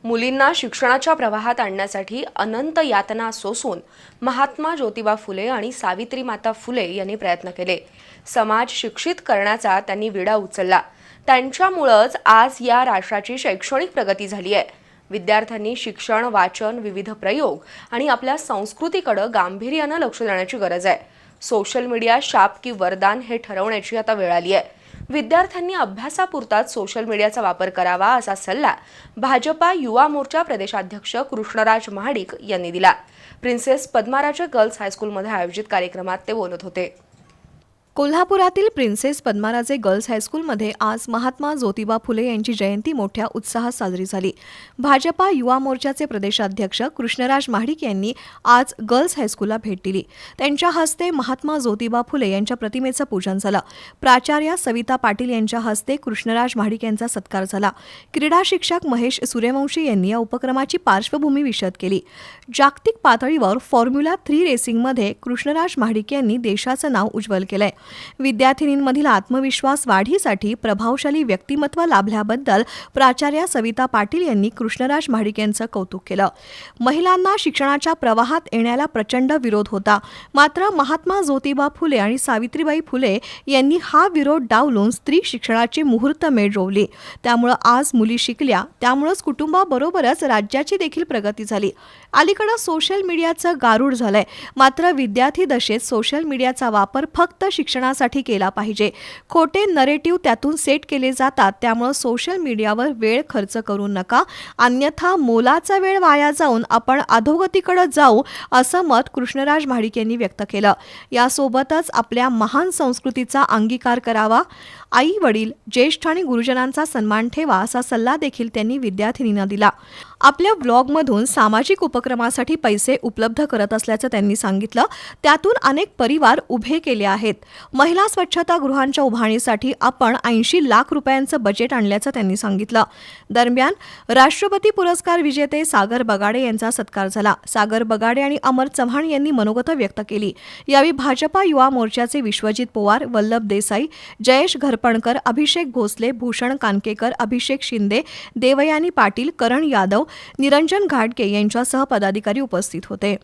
मुलींना शिक्षणाच्या प्रवाहात आणण्यासाठी अनंत यातना सोसून महात्मा ज्योतिबा फुले आणि सावित्री माता फुले यांनी प्रयत्न केले. समाज शिक्षित करण्याचा त्यांनी विडा उचलला. त्यांच्यामुळेच आज या राष्ट्राची शैक्षणिक प्रगती झाली आहे. विद्यार्थ्यांनी शिक्षण, वाचन, विविध प्रयोग आणि आपल्या संस्कृतीकडे गांभीर्याने लक्ष देण्याची गरज आहे. सोशल मीडिया शाप की वरदान हे ठरवण्याची आता वेळ आली आहे. विद्यार्थ्यांनी अभ्यासापुरताच सोशल मीडियाचा वापर करावा असा सल्ला भाजपा युवा मोर्चा प्रदेशाध्यक्ष कृष्णराज महाडिक यांनी दिला. प्रिन्सेस पद्माराजे गर्ल्स हायस्कूलमध्ये आयोजित कार्यक्रमात ते बोलत होते. कोल्हापुरातील प्रिन्सेस पद्माराजे गर्ल्स हायस्कूलमध्ये आज महात्मा ज्योतिबा फुले यांची जयंती मोठ्या उत्साहात साजरी झाली. भाजपा युवा मोर्चाचे प्रदेशाध्यक्ष कृष्णराज महाडिक यांनी आज गर्ल्स हायस्कूलला भेट दिली. त्यांच्या हस्ते महात्मा ज्योतिबा फुले यांच्या प्रतिमेचं पूजन झालं. प्राचार्या सविता पाटील यांच्या हस्ते कृष्णराज महाडिक यांचा सत्कार झाला. क्रीडा शिक्षक महेश सूर्यवंशी यांनी या उपक्रमाची पार्श्वभूमी विशद केली. जागतिक पातळीवर फॉर्म्युला 3 रेसिंगमध्ये कृष्णराज महाडिक यांनी देशाचं नाव उज्ज्वल केलंय. विद्यार्थिनींमधील आत्मविश्वास वाढीसाठी प्रभावशाली व्यक्तिमत्व लाभल्याबद्दल प्राचार्या सविता पाटील यांनी कृष्णराज महाडिक यांचं कौतुक केलं. महिलांना शिक्षणाच्या प्रवाहात येण्याला प्रचंड विरोध होता, मात्र महात्मा ज्योतिबा फुले आणि सावित्रीबाई फुले यांनी हा विरोध डावलून स्त्री शिक्षणाची मुहूर्तमेढ रोवली. त्यामुळे आज मुली शिकल्या, त्यामुळेच कुटुंबाबरोबरच राज्याची देखील प्रगती झाली. अलीकडे सोशल मीडियाचं गारूड झालंय, मात्र विद्यार्थी दशेत सोशल मीडियाचा वापर फक्त शिक्षणासाठी केला पाहिजे. खोटे नरेटिव्ह त्यातून सेट केले जातात, त्यामुळे सोशल मीडियावर वेळ खर्च करू नका, अन्यथा मोलाचा वेळ वाया जाऊन आपण अधोगतीकडे जाऊ, असं मत कृष्णराज महाडिक यांनी व्यक्त केलं. यासोबतच आपल्या महान संस्कृतीचा अंगीकार करावा, आई वडील, ज्येष्ठ आणि गुरुजनांचा सन्मान ठेवा, असा सल्ला देखील त्यांनी विद्यार्थिनींना दिला. आपल्या ब्लॉगमधून सामाजिक उपक्रमासाठी पैसे उपलब्ध करत असल्याचं त्यांनी सांगितलं. त्यातून अनेक परिवार उभे केले आहेत. महिला स्वच्छतागृहांच्या उभारणीसाठी आपण 80 लाख रुपयांचं बजेट आणल्याचं त्यांनी सांगितलं. दरम्यान राष्ट्रपती पुरस्कार विजेते सागर बगाडे यांचा सत्कार झाला. सागर बगाडे आणि अमर चव्हाण यांनी मनोगत व्यक्त केली. यावेळी भाजपा युवा मोर्चाचे विश्वजित पवार, वल्लभ देसाई, जयेश घरपणकर, अभिषेक भोसले, भूषण कानकेकर, अभिषेक शिंदे, देवयानी पाटील, करण यादव, निरंजन घाटगे यांच्यासह पदाधिकारी उपस्थित होते.